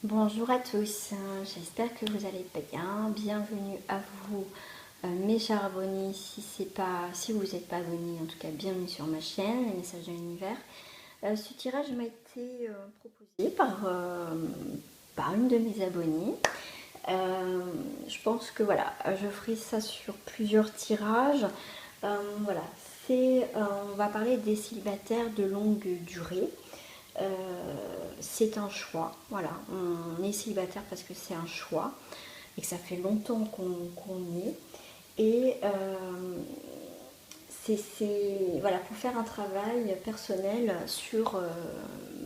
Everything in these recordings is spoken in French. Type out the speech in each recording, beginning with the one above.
Bonjour à tous, j'espère que vous allez bien. Bienvenue à vous, mes chers abonnés. Si vous n'êtes pas abonné, en tout cas, bienvenue sur ma chaîne, les messages de l'univers. Ce tirage m'a été proposé par une de mes abonnées. Je pense que voilà, je ferai ça sur plusieurs tirages. Voilà, on va parler des célibataires de longue durée. C'est un choix, voilà, on est célibataire parce que c'est un choix et que ça fait longtemps qu'on y est. Et voilà, pour faire un travail personnel sur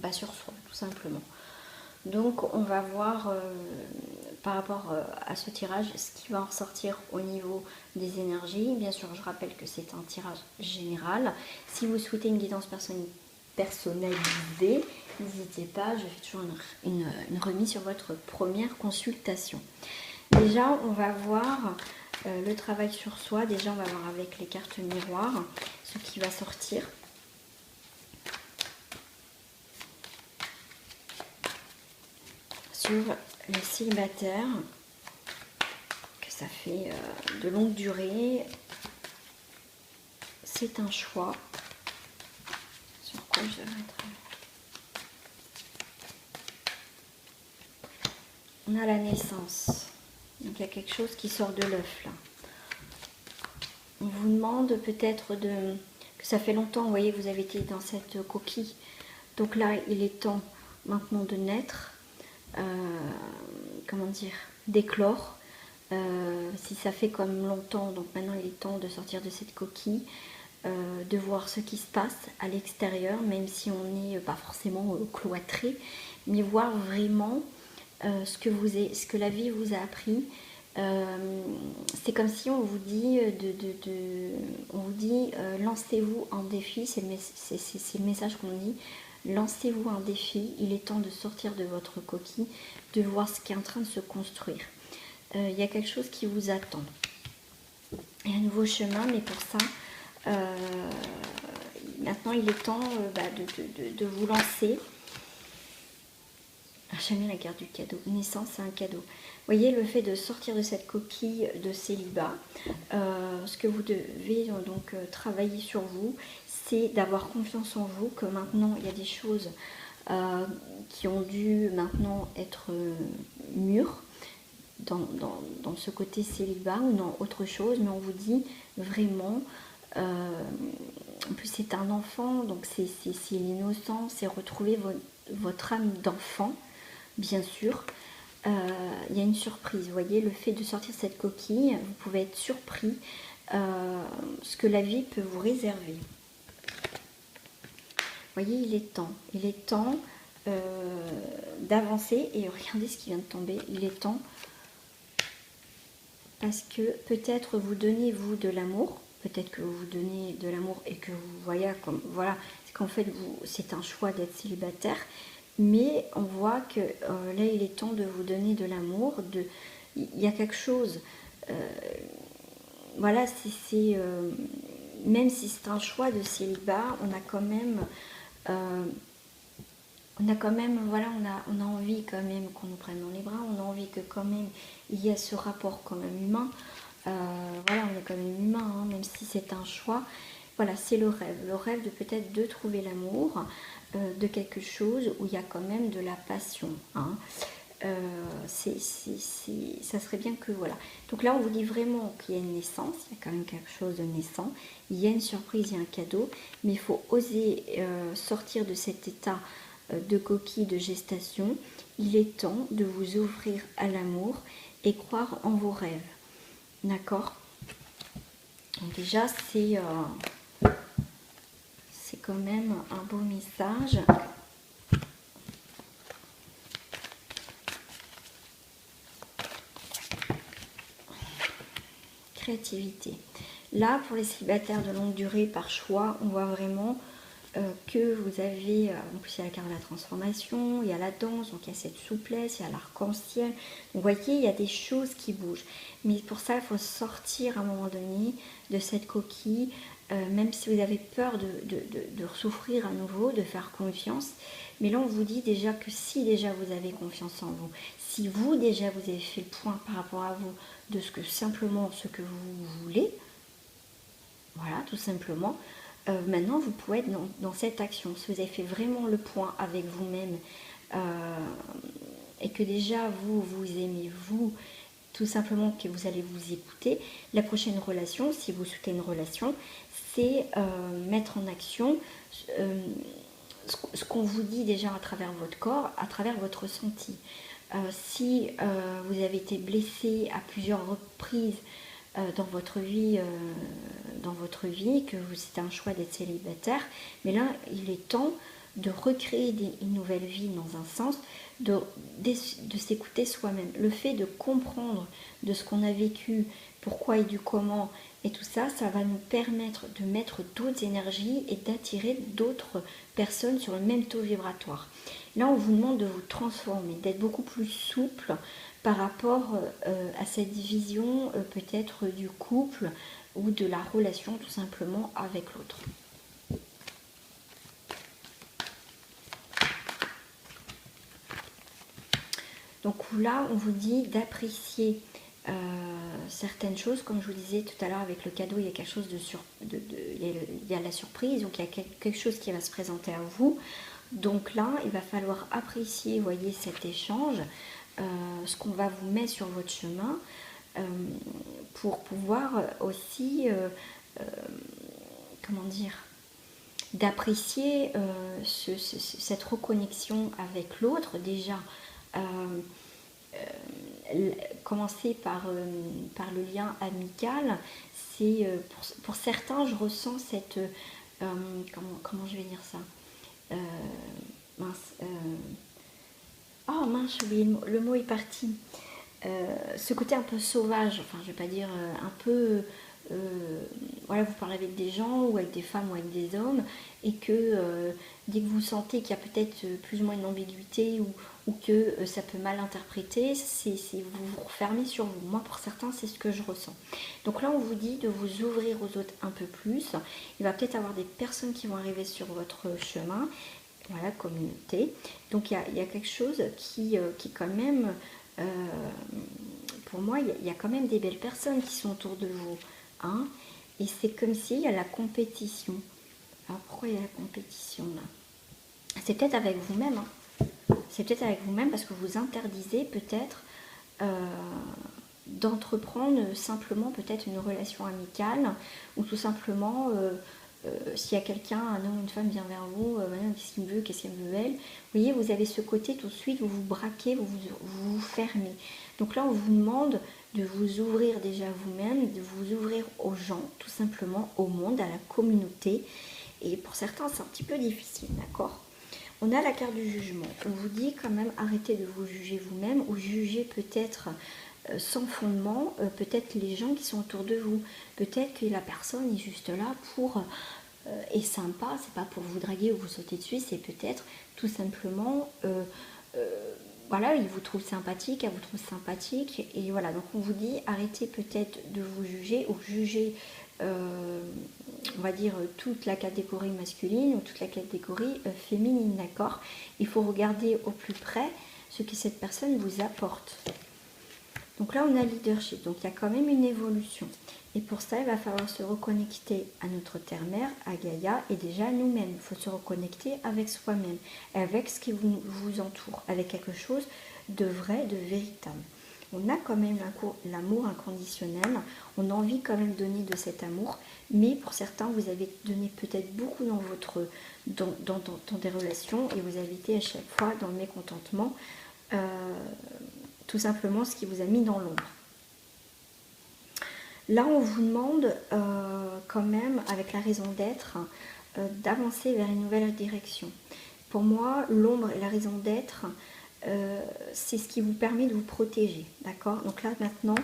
soi, tout simplement. Donc on va voir par rapport à ce tirage ce qui va en ressortir au niveau des énergies. Bien sûr, je rappelle que c'est un tirage général. Si vous souhaitez une guidance personnalisée, n'hésitez pas, je fais toujours une remise sur votre première consultation. Déjà, on va voir le travail sur soi. Déjà, on va voir avec les cartes miroirs ce qui va sortir. Sur les célibataires, que ça fait de longue durée, c'est un choix. Sur quoi je devrais travailler? On a la naissance. Donc il y a quelque chose qui sort de l'œuf là. On vous demande peut-être que ça fait longtemps, vous voyez, vous avez été dans cette coquille. Donc là, il est temps maintenant de naître, comment dire, d'éclore. Si ça fait comme longtemps, donc maintenant il est temps de sortir de cette coquille, de voir ce qui se passe à l'extérieur, même si on n'est pas forcément cloîtré, mais voir vraiment ce que la vie vous a appris. C'est comme si on vous dit, lancez-vous un défi, c'est le message qu'on dit, lancez-vous un défi, il est temps de sortir de votre coquille, de voir ce qui est en train de se construire. Il y a quelque chose qui vous attend. Il y a un nouveau chemin, mais pour ça, maintenant il est temps de vous lancer. J'aime bien la carte du cadeau. Naissance, c'est un cadeau. Vous voyez, le fait de sortir de cette coquille de célibat, ce que vous devez donc travailler sur vous, c'est d'avoir confiance en vous, que maintenant il y a des choses qui ont dû maintenant être mûres dans ce côté célibat ou dans autre chose, mais on vous dit vraiment, en plus c'est un enfant, donc c'est l'innocence, c'est retrouver votre âme d'enfant, bien sûr. Il y a une surprise, vous voyez, le fait de sortir cette coquille, vous pouvez être surpris ce que la vie peut vous réserver. Vous voyez, il est temps d'avancer, et regardez ce qui vient de tomber, il est temps, parce que peut-être vous donnez vous de l'amour, peut-être que vous donnez de l'amour et que vous voyez comme, voilà, c'est qu'en fait c'est un choix d'être célibataire, mais on voit que là il est temps de vous donner de l'amour, il y a quelque chose, voilà, même si c'est un choix de célibat, on a quand même voilà, on a envie quand même qu'on nous prenne dans les bras, on a envie que quand même il y ait ce rapport quand même humain. Voilà, on est quand même humain, hein, même si c'est un choix. Voilà, c'est le rêve de peut-être de trouver l'amour, de quelque chose où il y a quand même de la passion. Hein. Ça serait bien que voilà. Donc là, on vous dit vraiment qu'il y a une naissance, il y a quand même quelque chose de naissant, il y a une surprise, il y a un cadeau, mais il faut oser sortir de cet état de coquille de gestation. Il est temps de vous ouvrir à l'amour et croire en vos rêves. D'accord? Donc déjà, c'est quand même un beau message. Créativité. Là, pour les célibataires de longue durée par choix, on voit vraiment que vous avez, en plus il y a la carte de la transformation, il y a la danse, donc il y a cette souplesse, il y a l'arc-en-ciel. Donc vous voyez, il y a des choses qui bougent. Mais pour ça, il faut sortir à un moment donné de cette coquille, même si vous avez peur de souffrir à nouveau, de faire confiance. Mais là, on vous dit déjà que si déjà vous avez confiance en vous, si vous déjà vous avez fait le point par rapport à vous de simplement ce que vous voulez, voilà, tout simplement, maintenant vous pouvez être dans cette action. Si vous avez fait vraiment le point avec vous-même et que déjà vous aimez vous, tout simplement que vous allez vous écouter, la prochaine relation, si vous souhaitez une relation, c'est mettre en action ce qu'on vous dit déjà à travers votre corps, à travers votre ressenti. Si vous avez été blessé à plusieurs reprises dans votre vie, que c'est un choix d'être célibataire, mais là il est temps de recréer une nouvelle vie dans un sens, de s'écouter soi-même. Le fait de comprendre de ce qu'on a vécu, pourquoi et du comment, et tout ça, ça va nous permettre de mettre d'autres énergies et d'attirer d'autres personnes sur le même taux vibratoire. Là, on vous demande de vous transformer, d'être beaucoup plus souple par rapport à cette vision peut-être du couple ou de la relation tout simplement avec l'autre. Donc là, on vous dit d'apprécier certaines choses, comme je vous disais tout à l'heure avec le cadeau, il y a quelque chose il y a la surprise, donc il y a quelque chose qui va se présenter à vous. Donc là, il va falloir apprécier, vous voyez, cet échange, ce qu'on va vous mettre sur votre chemin, pour pouvoir aussi, comment dire, d'apprécier cette reconnexion avec l'autre. Déjà, commencer par le lien amical, c'est pour certains, je ressens cette comment je vais dire ça, mince, oh mince, j'ai oublié le mot est parti, ce côté un peu sauvage, enfin je vais pas dire un peu voilà, vous parlez avec des gens ou avec des femmes ou avec des hommes et que dès que vous sentez qu'il y a peut-être plus ou moins une ambiguïté ou que ça peut mal interpréter, vous vous refermez sur vous. Moi, pour certains, c'est ce que je ressens. Donc là, on vous dit de vous ouvrir aux autres un peu plus. Il va peut-être avoir des personnes qui vont arriver sur votre chemin, voilà, communauté. Donc il y a quelque chose qui quand même, pour moi, il y a quand même des belles personnes qui sont autour de vous. Hein, et c'est comme s'il y a la compétition. Alors pourquoi il y a la compétition là? C'est peut-être avec vous-même. Hein. C'est peut-être avec vous-même parce que vous interdisez peut-être d'entreprendre simplement peut-être une relation amicale ou tout simplement s'il y a quelqu'un, un homme, une femme vient vers vous, qu'est-ce qu'il me veut, qu'est-ce qu'elle veut elle. Vous voyez, vous avez ce côté tout de suite, vous vous braquez, vous fermez. Donc là, on vous demande de vous ouvrir déjà vous-même, de vous ouvrir aux gens, tout simplement, au monde, à la communauté. Et pour certains, c'est un petit peu difficile, d'accord ? On a la carte du jugement. On vous dit quand même, arrêtez de vous juger vous-même ou juger peut-être sans fondement, peut-être les gens qui sont autour de vous. Peut-être que la personne est juste là pour... est sympa, c'est pas pour vous draguer ou vous sauter dessus, c'est peut-être tout simplement... voilà, il vous trouve sympathique, elle vous trouve sympathique, et voilà, donc on vous dit arrêtez peut-être de vous juger ou juger, on va dire, toute la catégorie masculine ou toute la catégorie féminine, d'accord? Il faut regarder au plus près ce que cette personne vous apporte. Donc là, on a leadership, donc il y a quand même une évolution. Et pour ça, il va falloir se reconnecter à notre terre-mère, à Gaïa, et déjà à nous-mêmes. Il faut se reconnecter avec soi-même, avec ce qui vous entoure, avec quelque chose de vrai, de véritable. On a quand même l'amour inconditionnel, on a envie quand même de donner de cet amour, mais pour certains, vous avez donné peut-être beaucoup dans des relations, et vous avez été à chaque fois dans le mécontentement, tout simplement ce qui vous a mis dans l'ombre. Là, on vous demande quand même, avec la raison d'être, d'avancer vers une nouvelle direction. Pour moi, l'ombre et la raison d'être, c'est ce qui vous permet de vous protéger. D'accord ? Donc là, maintenant,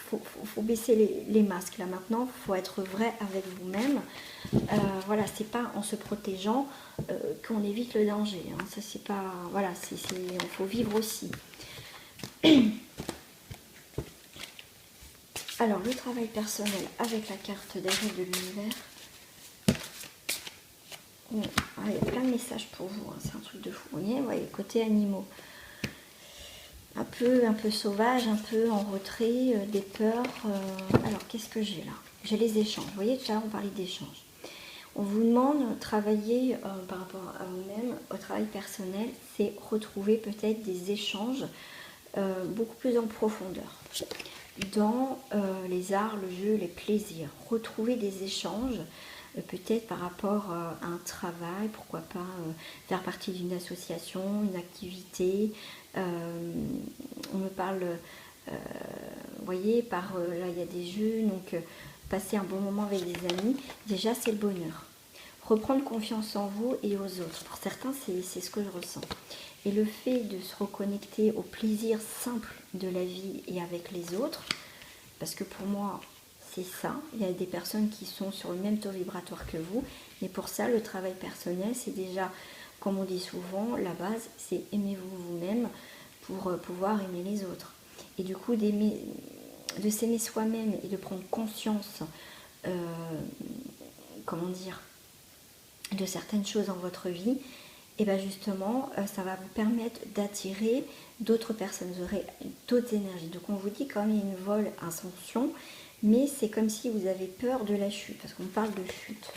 faut baisser les masques. Là, maintenant, il faut être vrai avec vous-même. Voilà, c'est pas en se protégeant qu'on évite le danger. Hein. Ça, c'est pas... Voilà, il faut vivre aussi. Alors, le travail personnel avec la carte des règles de l'univers. Il y a plein de messages pour vous, hein, c'est un truc de fou. Vous voyez, côté animaux. Un peu sauvage, un peu en retrait, des peurs. Alors, qu'est-ce que j'ai là? J'ai les échanges. Vous voyez, tout à l'heure, on parlait d'échanges. On vous demande de travailler par rapport à vous-même, au travail personnel, c'est retrouver peut-être des échanges beaucoup plus en profondeur. Dans les arts, le jeu, les plaisirs. Retrouver des échanges, peut-être par rapport à un travail, pourquoi pas faire partie d'une association, une activité. On me parle, vous voyez, là il y a des jeux, donc passer un bon moment avec des amis, déjà c'est le bonheur. Reprendre confiance en vous et aux autres. Pour certains, c'est ce que je ressens. Et le fait de se reconnecter au plaisir simple de la vie et avec les autres, parce que pour moi, c'est ça. Il y a des personnes qui sont sur le même taux vibratoire que vous. Mais pour ça, le travail personnel, c'est déjà, comme on dit souvent, la base, c'est aimez-vous vous-même pour pouvoir aimer les autres. Et du coup, de s'aimer soi-même et de prendre conscience, comment dire, de certaines choses dans votre vie, et bien justement, ça va vous permettre d'attirer d'autres personnes, vous aurez d'autres énergies. Donc on vous dit quand même il y a une vol ascension, mais c'est comme si vous avez peur de la chute, parce qu'on parle de chute.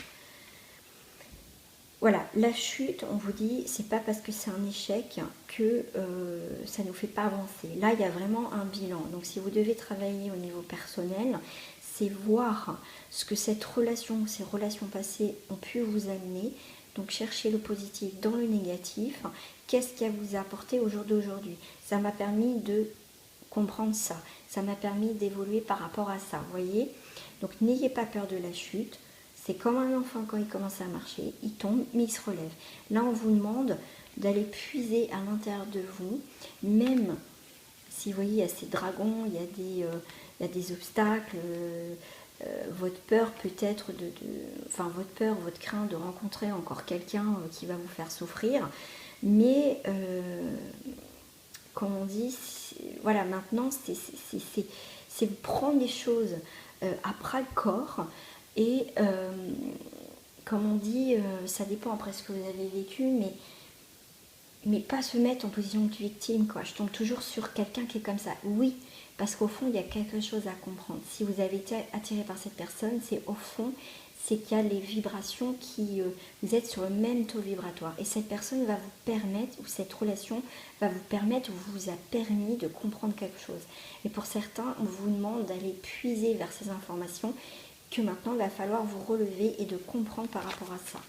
Voilà, la chute, on vous dit, c'est pas parce que c'est un échec que ça ne nous fait pas avancer. Là, il y a vraiment un bilan. Donc si vous devez travailler au niveau personnel, c'est voir ce que cette relation, ces relations passées ont pu vous amener. Donc chercher le positif dans le négatif. Qu'est-ce qui vous a apporté au jour d'aujourd'hui? Ça m'a permis de comprendre ça. Ça m'a permis d'évoluer par rapport à ça. Vous voyez? Donc n'ayez pas peur de la chute. C'est comme un enfant quand il commence à marcher. Il tombe, mais il se relève. Là, on vous demande d'aller puiser à l'intérieur de vous. Même si vous voyez, il y a ces dragons, il y a des obstacles. Votre peur peut-être votre peur, votre crainte de rencontrer encore quelqu'un qui va vous faire souffrir, mais comme on dit, voilà, maintenant c'est prendre les choses à bras le corps et comme on dit, ça dépend après ce que vous avez vécu, mais pas se mettre en position de victime, quoi. Je tombe toujours sur quelqu'un qui est comme ça. Oui, parce qu'au fond, il y a quelque chose à comprendre. Si vous avez été attiré par cette personne, c'est au fond, c'est qu'il y a les vibrations qui... vous êtes sur le même taux vibratoire. Et cette personne va vous permettre, ou cette relation va vous permettre, ou vous a permis de comprendre quelque chose. Et pour certains, on vous demande d'aller puiser vers ces informations, que maintenant, il va falloir vous relever et de comprendre par rapport à ça.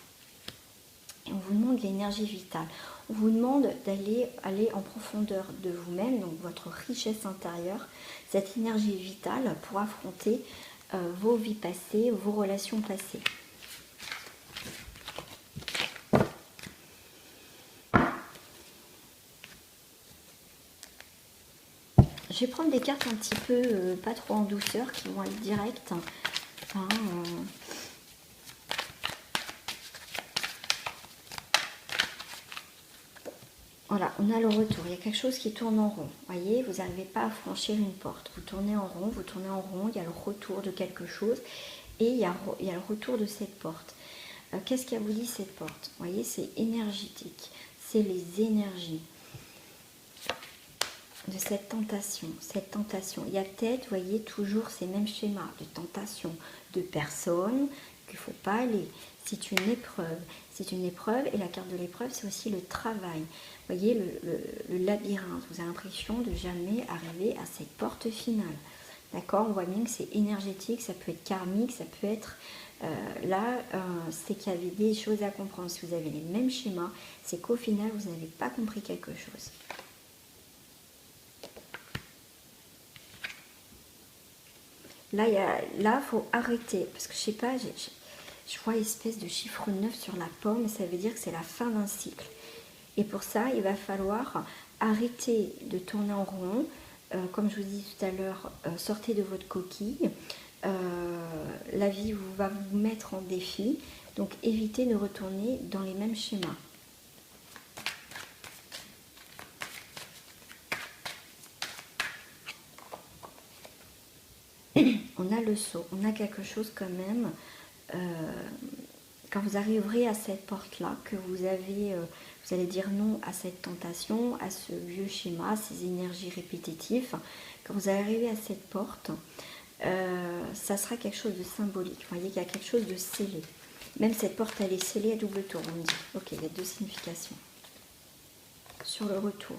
Et on vous demande l'énergie vitale. On vous demande d'aller en profondeur de vous-même, donc votre richesse intérieure, cette énergie vitale pour affronter vos vies passées, vos relations passées. Je vais prendre des cartes un petit peu, pas trop en douceur, qui vont être directes. Hein, Voilà, on a le retour. Il y a quelque chose qui tourne en rond. Vous voyez, vous n'arrivez pas à franchir une porte. Vous tournez en rond, il y a le retour de quelque chose et il y a le retour de cette porte. Qu'est-ce qu'a vous dit cette porte? Vous voyez, c'est énergétique. C'est les énergies de cette tentation. Il y a peut-être, vous voyez, toujours ces mêmes schémas de tentation, de personnes qu'il ne faut pas aller. C'est une épreuve. C'est une épreuve et la carte de l'épreuve, c'est aussi le travail. Vous voyez, le labyrinthe. Vous avez l'impression de jamais arriver à cette porte finale. D'accord? On voit bien que c'est énergétique, ça peut être karmique, ça peut être... c'est qu'il y avait des choses à comprendre. Si vous avez les mêmes schémas, c'est qu'au final, vous n'avez pas compris quelque chose. Là, il faut arrêter. Parce que je sais pas, je vois espèce de chiffre 9 sur la pomme. Ça veut dire que c'est la fin d'un cycle. Et pour ça, il va falloir arrêter de tourner en rond. Comme je vous dis tout à l'heure, sortez de votre coquille. La vie va vous mettre en défi. Donc évitez de retourner dans les mêmes schémas. on a le sceau, on a quelque chose quand même. Quand vous arriverez à cette porte-là, que vous allez dire non à cette tentation, à ce vieux schéma, à ces énergies répétitives. Quand vous arrivez à cette porte, ça sera quelque chose de symbolique. Vous voyez qu'il y a quelque chose de scellé. Même cette porte, elle est scellée à double tour, on me dit. Ok, il y a deux significations. Sur le retour,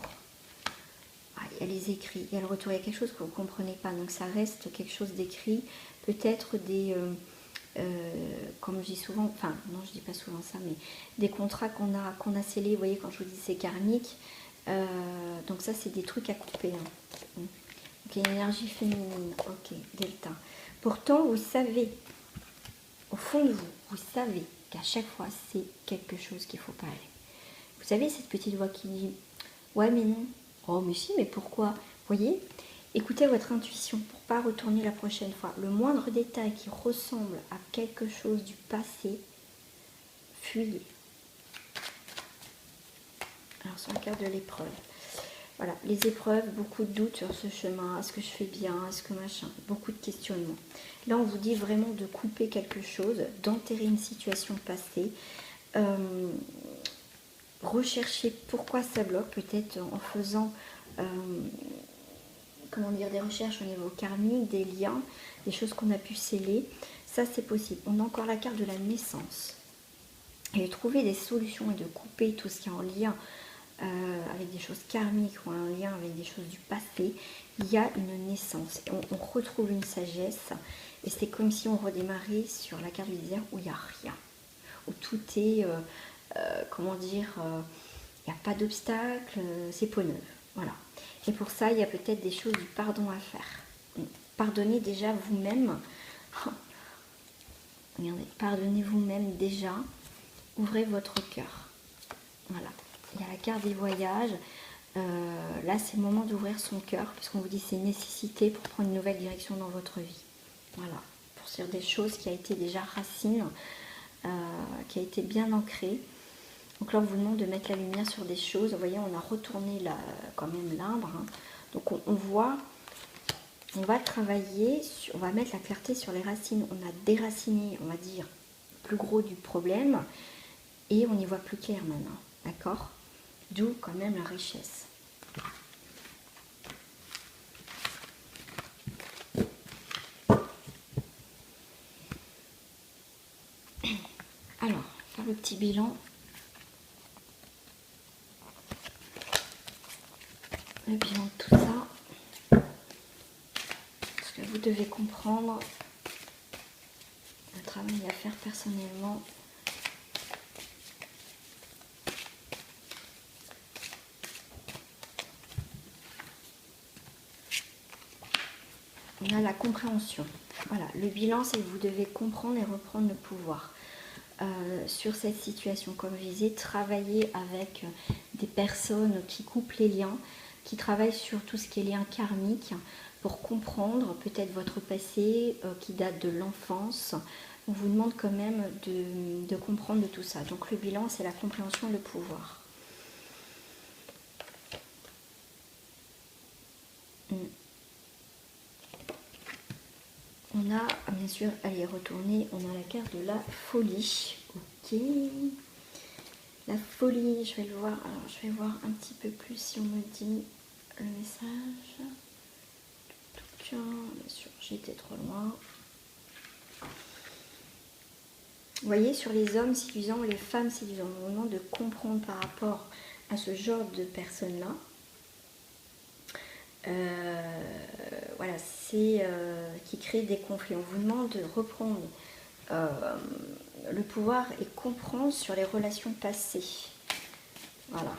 il y a les écrits, il y a le retour, il y a quelque chose que vous ne comprenez pas. Donc ça reste quelque chose d'écrit, peut-être des... comme je dis souvent, enfin non je dis pas souvent ça, mais des contrats qu'on a scellés, vous voyez quand je vous dis c'est karmique, donc ça c'est des trucs à couper. Hein. Ok, énergie féminine, ok, delta. Pourtant vous savez, au fond de vous, vous savez qu'à chaque fois c'est quelque chose qu'il ne faut pas aller. Vous savez cette petite voix qui dit, ouais mais non, oh mais si, mais pourquoi? Vous voyez? Écoutez votre intuition pour ne pas retourner la prochaine fois. Le moindre détail qui ressemble à quelque chose du passé, fuyez. Alors sur la carte de l'épreuve. Voilà, les épreuves, beaucoup de doutes sur ce chemin. Est-ce que je fais bien? Est-ce que machin? Beaucoup de questionnements. Là, on vous dit vraiment de couper quelque chose, d'enterrer une situation passée. Rechercher pourquoi ça bloque, peut-être en faisant... comment dire, des recherches au niveau karmique, des liens, des choses qu'on a pu sceller, ça c'est possible. On a encore la carte de la naissance. Et de trouver des solutions et de couper tout ce qui est en lien avec des choses karmiques ou en lien avec des choses du passé, il y a une naissance. Et on retrouve une sagesse et c'est comme si on redémarrait sur la carte du désert où il n'y a rien. Où tout est, comment dire, il n'y a pas d'obstacle, c'est peau neuve. Voilà. Et pour ça, il y a peut-être des choses du pardon à faire. Pardonnez déjà vous-même. Regardez, pardonnez vous-même déjà. Ouvrez votre cœur. Voilà. Il y a la carte des voyages. Là, c'est le moment d'ouvrir son cœur, puisqu'on vous dit que c'est une nécessité pour prendre une nouvelle direction dans votre vie. Voilà. Pour sur des choses qui a été déjà racine, qui a été bien ancrée. Donc là, on vous demande de mettre la lumière sur des choses. Vous voyez, on a retourné là, quand même l'arbre. Hein. Donc on voit, on va travailler, on va mettre la clarté sur les racines. On a déraciné, on va dire, le plus gros du problème. Et on y voit plus clair maintenant. D'accord? D'où quand même la richesse. Alors, faire le petit bilan. Le bilan de tout ça. Parce que vous devez comprendre le travail à faire personnellement. On a la compréhension. Voilà, le bilan, c'est que vous devez comprendre et reprendre le pouvoir sur cette situation. Comme je disais, travailler avec des personnes qui coupent les liens, qui travaillent sur tout ce qui est lien karmique pour comprendre peut-être votre passé qui date de l'enfance. On vous demande quand même de comprendre de tout ça. Donc le bilan, c'est la compréhension et le pouvoir. On a, bien sûr, allez retourner, on a la carte de la folie. Ok. La folie, je vais le voir. Alors, je vais voir un petit peu plus si on me dit le message. Bien sûr, j'étais trop loin. Vous voyez, sur les hommes séduisants, les femmes séduisantes, on vous demande de comprendre par rapport à ce genre de personnes-là. Voilà, c'est qui crée des conflits. On vous demande de reprendre le pouvoir et comprendre sur les relations passées. Voilà.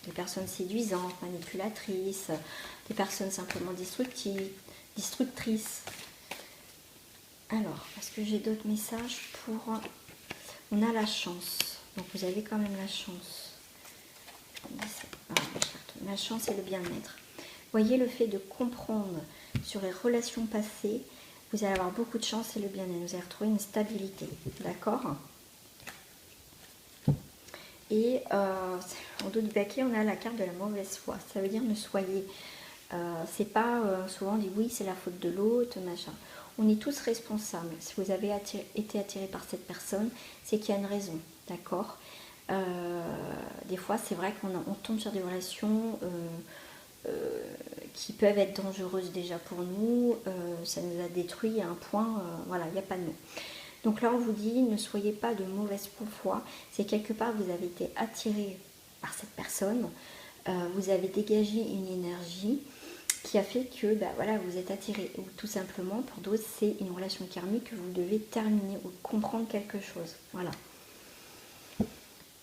Des personnes séduisantes, manipulatrices, des personnes simplement destructrices. Alors, est-ce que j'ai d'autres messages pour... On a la chance. Donc vous avez quand même la chance. La chance et le bien-être. Voyez le fait de comprendre sur les relations passées, vous allez avoir beaucoup de chance et le bien-être. Vous allez retrouver une stabilité. D'accord? Et en dos du paquet, on a la carte de la mauvaise foi. Ça veut dire ne soyez... c'est pas souvent on dit oui, c'est la faute de l'autre, machin. On est tous responsables. Si vous avez été attiré par cette personne, c'est qu'il y a une raison, d'accord? Des fois, c'est vrai qu'on tombe sur des relations qui peuvent être dangereuses déjà pour nous. Ça nous a détruit à un point, voilà, il n'y a pas de mots. Donc là, on vous dit, ne soyez pas de mauvaise foi. C'est quelque part, vous avez été attiré par cette personne. Vous avez dégagé une énergie qui a fait que voilà, vous êtes attiré. Ou tout simplement, pour d'autres, c'est une relation karmique que vous devez terminer ou comprendre quelque chose. Voilà.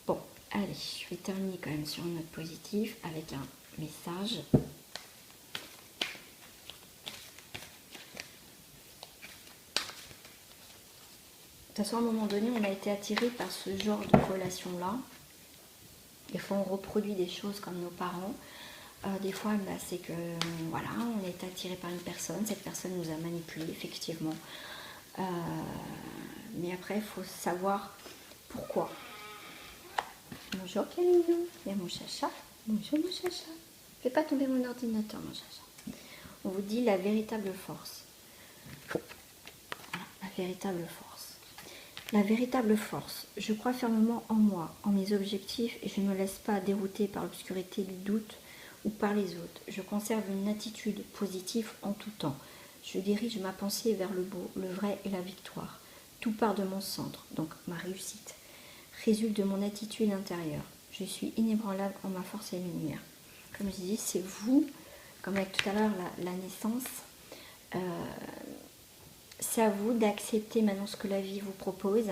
Bon, allez, je vais terminer quand même sur une note positive avec un message. De toute façon, à un moment donné, on a été attiré par ce genre de relation-là. Des fois, on reproduit des choses comme nos parents. Des fois, c'est que, voilà, on est attiré par une personne. Cette personne nous a manipulés, effectivement. Mais après, il faut savoir pourquoi. Bonjour, Camillou. Il y a mon chacha. Bonjour, mon chacha. Fais pas tomber mon ordinateur, mon chacha. On vous dit la véritable force. Voilà, la véritable force. La véritable force, je crois fermement en moi, en mes objectifs et je ne me laisse pas dérouter par l'obscurité du doute ou par les autres. Je conserve une attitude positive en tout temps. Je dirige ma pensée vers le beau, le vrai et la victoire. Tout part de mon centre, donc ma réussite, résulte de mon attitude intérieure. Je suis inébranlable en ma force et lumière. Comme je dis, c'est vous, comme avec tout à l'heure la naissance, c'est à vous d'accepter maintenant ce que la vie vous propose.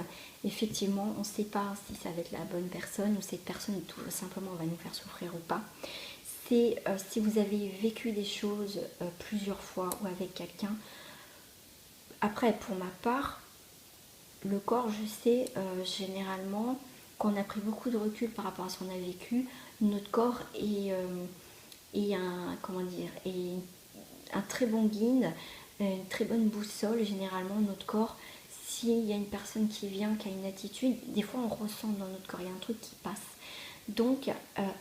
Effectivement, on ne sait pas si ça va être la bonne personne ou cette personne tout simplement va nous faire souffrir ou pas. C'est si vous avez vécu des choses plusieurs fois ou avec quelqu'un. Après, pour ma part, le corps, je sais généralement qu'on a pris beaucoup de recul par rapport à ce qu'on a vécu. Notre corps est un très bon guide, une très bonne boussole. Généralement, notre corps, s'il y a une personne qui vient, qui a une attitude, des fois on ressent dans notre corps, il y a un truc qui passe. Donc,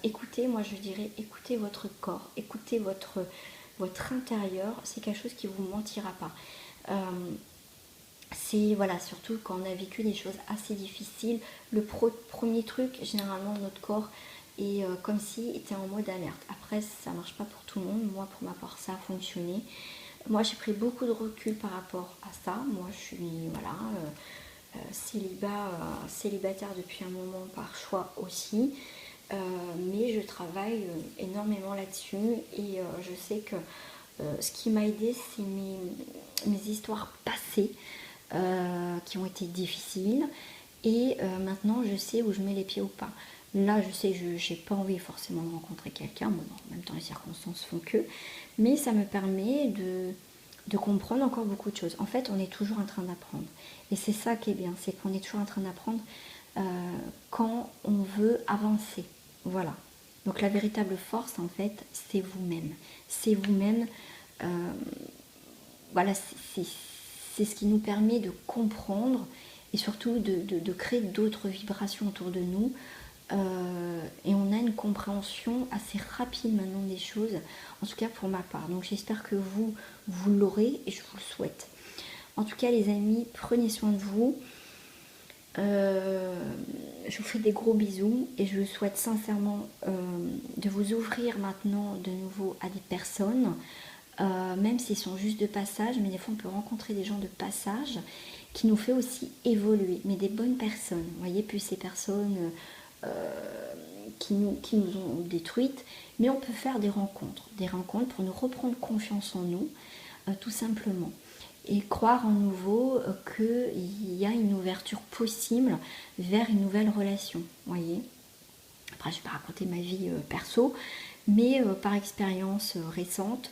écoutez, moi je dirais, écoutez votre corps, écoutez votre intérieur, c'est quelque chose qui ne vous mentira pas. C'est voilà, surtout quand on a vécu des choses assez difficiles, le premier truc, généralement notre corps est comme si était en mode alerte. Après, ça marche pas pour tout le monde. Moi, pour ma part, ça a fonctionné. Moi, j'ai pris beaucoup de recul par rapport à ça. Moi, je suis voilà, célibataire depuis un moment par choix aussi. Mais je travaille énormément là-dessus et je sais que ce qui m'a aidé, c'est mes histoires passées qui ont été difficiles et maintenant je sais où je mets les pieds ou pas. Là, je sais, je n'ai pas envie forcément de rencontrer quelqu'un. Bon, en même temps, les circonstances font que. Mais ça me permet de comprendre encore beaucoup de choses. En fait, on est toujours en train d'apprendre. Et c'est ça qui est bien, c'est qu'on est toujours en train d'apprendre quand on veut avancer. Voilà. Donc la véritable force, en fait, c'est vous-même. C'est vous-même. Voilà, c'est ce qui nous permet de comprendre et surtout de créer d'autres vibrations autour de nous. Et on a une compréhension assez rapide maintenant des choses, en tout cas pour ma part. Donc j'espère que vous l'aurez et je vous le souhaite. En tout cas les amis, prenez soin de vous. Je vous fais des gros bisous et je vous souhaite sincèrement de vous ouvrir maintenant de nouveau à des personnes, même s'ils sont juste de passage, mais des fois on peut rencontrer des gens de passage qui nous fait aussi évoluer, mais des bonnes personnes, vous voyez, plus ces personnes qui nous ont détruites, mais on peut faire des rencontres pour nous reprendre confiance en nous, tout simplement. Et croire en nouveau qu'il y a une ouverture possible vers une nouvelle relation, voyez. Après, je vais pas raconter ma vie perso, mais par expérience récente,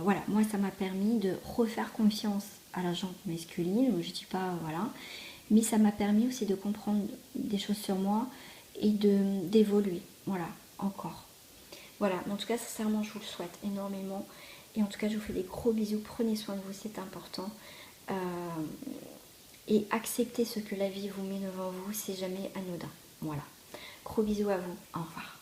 voilà, moi ça m'a permis de refaire confiance à la jante masculine, je dis pas, voilà, mais ça m'a permis aussi de comprendre des choses sur moi et d'évoluer, voilà, encore. Voilà, en tout cas, sincèrement, je vous le souhaite énormément. Et en tout cas, je vous fais des gros bisous. Prenez soin de vous, c'est important. Et acceptez ce que la vie vous met devant vous, c'est jamais anodin. Voilà. Gros bisous à vous. Au revoir.